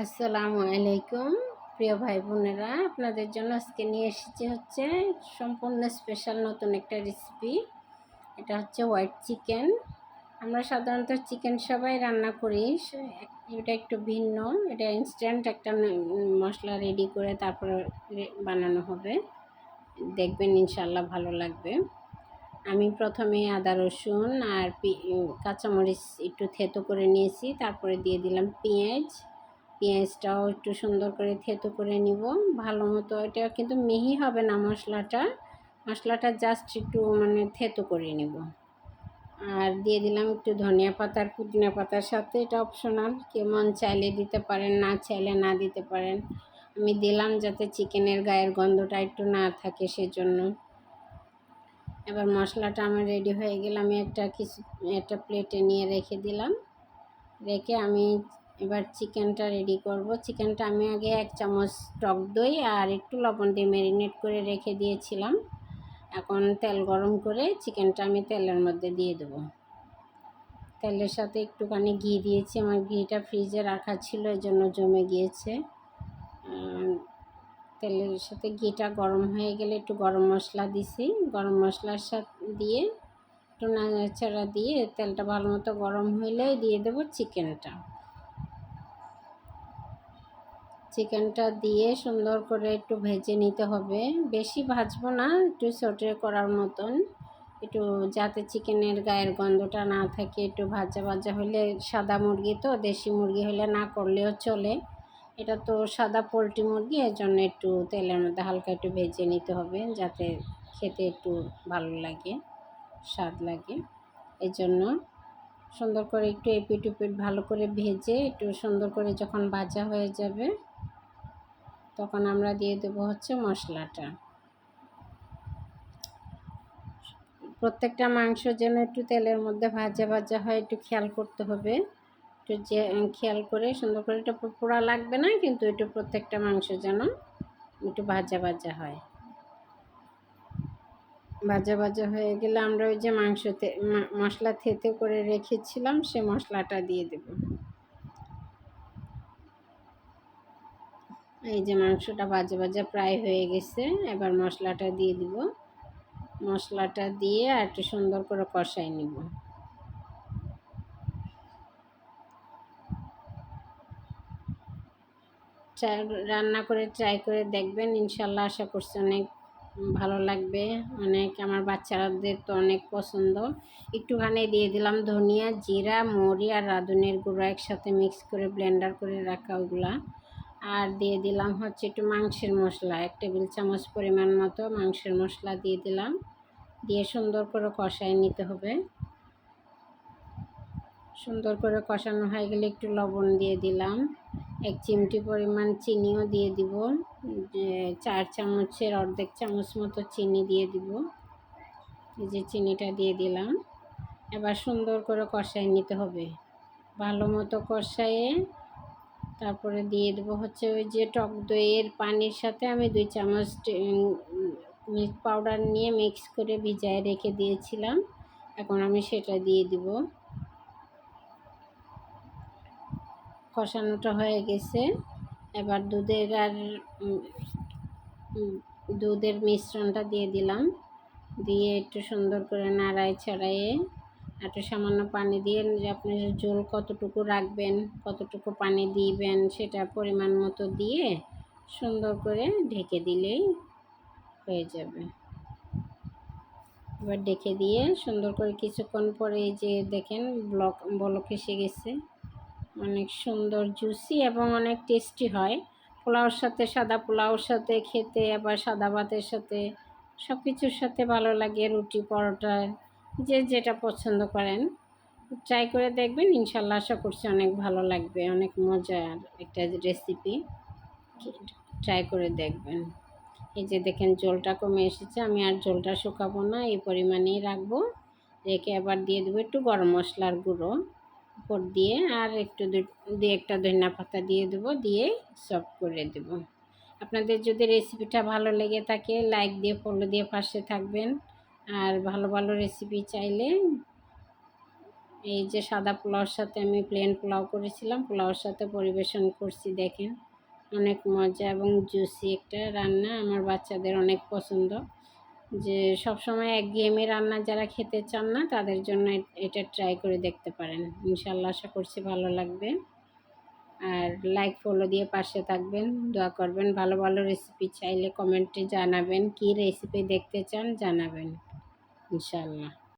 আসসালামু আলাইকুম প্রিয় ভাই বোনেরা, আপনাদের জন্য আজকে নিয়ে এসেছি হচ্ছে সম্পূর্ণ স্পেশাল নতুন একটা রেসিপি। এটা হচ্ছে হোয়াইট চিকেন। আমরা সাধারণত চিকেন সবাই রান্না করি, এটা একটু ভিন্ন। এটা ইনস্ট্যান্ট একটা মশলা রেডি করে তারপরে বানানো হবে। দেখবেন ইনশাল্লাহ ভালো লাগবে। আমি প্রথমে আদা রসুন আর কাঁচামরিচ একটু থেতো করে নিয়েছি, তারপরে দিয়ে দিলাম পেঁয়াজটাও একটু সুন্দর করে থেতো করে নিব ভালো মতো। এটা কিন্তু মিহি হবে না মশলাটা জাস্ট একটু থেতো করে নিব। আর দিয়ে দিলাম একটু ধনিয়া পাতা আর পুদিনা পাতার সাথে, এটা অপশনাল, কেমন চাইলে দিতে পারেন, না চাইলে না দিতে পারেন। আমি দিলাম যাতে চিকেনের গায়ের গন্ধটা একটু না থাকে সেজন্য। এবার মশলাটা আমার রেডি হয়ে গেলে আমি একটা প্লেটে নিয়ে রেখে দিলাম। রেখে আমি এবার চিকেনটা রেডি করব। চিকেনটা আমি আগে 1 চামচ টক দই আর একটু লবণ দিয়ে ম্যারিনেট করে রেখে দিয়েছিলাম। এখন তেল গরম করে চিকেনটা আমি তেলের মধ্যে দিয়ে দেবো। তেলের সাথে একটুখানি ঘি দিয়েছি, আমার ঘিটা ফ্রিজে রাখা ছিল, এই জন্য জমে গিয়েছে। তেলের সাথে ঘিটা গরম হয়ে গেলে একটু গরম মশলা দিছি, গরম মশলার সাথে দিয়ে একটু নাড়াচাড়া দিয়ে তেলটা ভালো মতো গরম হইলে দিয়ে দেবো চিকেনটা দিয়ে সুন্দর করে একটু ভেজে নিতে হবে। বেশি ভাজবো না, একটু সটে করার মতন, একটু যাতে চিকেনের গায়ের গন্ধটা না থাকে। একটু ভাজা ভাজা হলে, সাদা মুরগি তো, দেশি মুরগি হলে না করলেও চলে। এটা তো সাদা পোলট্রি মুরগি, এর জন্য একটু তেলের মধ্যে হালকা একটু ভেজে নিতে হবে যাতে খেতে একটু ভালো লাগে, স্বাদ লাগে। এই জন্য সুন্দর করে একটু এপিট উপিট ভালো করে ভেজে একটু সুন্দর করে যখন ভাজা হয়ে যাবে তখন আমরা দিয়ে দেবো হচ্ছে মশলাটা। প্রত্যেকটা মাংস যেন একটু তেলের মধ্যে ভাজা ভাজা হয়, একটু খেয়াল করতে হবে। একটু যে খেয়াল করে সুন্দর করে, এটা পোড়া লাগবে না কিন্তু, একটু প্রত্যেকটা মাংস যেন একটু ভাজা ভাজা হয়। ভাজা ভাজা হয়ে গেলে আমরা ওই যে মশলা থেতে করে রেখেছিলাম সে মশলাটা দিয়ে দেব। এই যে মাংসটা ভাজা ভাজা প্রায় হয়ে গেছে, এবার মশলাটা দিয়ে দিব। মশলাটা দিয়ে আর একটু সুন্দর করে কষাই নিব। রান্না করে ট্রাই করে দেখবেন ইনশাল্লাহ, আশা করছি অনেক ভালো লাগবে। আমার বাচ্চাদের তো অনেক পছন্দ। একটুখানি দিয়ে দিলাম ধনিয়া, জিরা, মৌরি আর রাঁধুনের গুঁড়ো একসাথে মিক্স করে ব্লেন্ডার করে রাখা ওগুলা। আর দিয়ে দিলাম হচ্ছে একটু মাংসের মশলা, 1 টেবিল চামচ পরিমাণ মতো মাংসের মশলা দিয়ে দিলাম। দিয়ে সুন্দর করে কষায় নিতে হবে। সুন্দর করে কষানো হয়ে গেলে একটু লবণ দিয়ে দিলাম, 1 চিমটি পরিমাণ চিনিও দিয়ে দিব। 4 চামচের অর্ধেক চামচ মতো চিনি দিয়ে দিব। এই যে চিনিটা দিয়ে দিলাম। এবার সুন্দর করে কষায় নিতে হবে, ভালো মতো কষায়ে তারপরে দিয়ে দেবো হচ্ছে ওই যে টক দইয়ের পানির সাথে আমি 2 চামচ মিল্ক পাউডার নিয়ে মিক্স করে ভিজায় রেখে দিয়েছিলাম। এখন আমি সেটা দিয়ে দিব। কষানোটা হয়ে গেছে। এবার দুধের মিশ্রণটা দিয়ে দিলাম। দিয়ে একটু সুন্দর করে নাড়ায় ছাড়াইয়ে একটু সামান্য পানি দিয়ে, আপনি ঝোল কতটুকু রাখবেন, কতটুকু পানি দিবেন সেটা পরিমাণ মতো দিয়ে সুন্দর করে ঢেকে দিলেই হয়ে যাবে। এবার ঢেকে দিয়ে সুন্দর করে কিছুক্ষণ পরে এই যে দেখেন বলক এসে গেছে। অনেক সুন্দর জুসি এবং অনেক টেস্টি হয়। পোলাওর সাথে, সাদা পোলাওর সাথে খেতে, আবার সাদা ভাতের সাথে, সব কিছুর সাথে ভালো লাগে, রুটি পরোটা, যে যেটা পছন্দ করেন ট্রাই করে দেখবেন ইনশাল্লাহ, আশা করছি অনেক ভালো লাগবে। অনেক মজার একটা রেসিপি, ট্রাই করে দেখবেন। এই যে দেখেন ঝোলটা কমে এসেছে, আমি আর ঝোলটা শুকাবো না, এই পরিমাণেই রাখবো। রেখে আবার দিয়ে দেবো একটু গরম মশলার গুঁড়ো উপর দিয়ে, আর একটু দুই একটা ধনিয়া পাতা দিয়ে দেবো, দিয়ে সার্ভ করে দেব। আপনাদের যদি রেসিপিটা ভালো লেগে থাকে লাইক দিয়ে ফলো দিয়ে পাশে থাকবেন। আর ভালো ভালো রেসিপি চাইলে এই যে সাদা পোলাওর সাথে আমি প্লেন পোলাও করেছিলাম, পোলাওর সাথে পরিবেশন করছি। দেখেন অনেক মজা এবং জুসি একটা রান্না, আমার বাচ্চাদের অনেক পছন্দ। যে সবসময় একঘেয়েমি রান্না যারা খেতে চান না তাদের জন্য এটা ট্রাই করে দেখতে পারেন। ইনশাল্লাহ আশা করছি ভালো লাগবে। আর লাইক ফলো দিয়ে পাশে থাকবেন, দোয়া করবেন। ভালো ভালো রেসিপি চাইলে কমেন্টে জানাবেন, কী রেসিপি দেখতে চান জানাবেন ইনশাল্লাহ।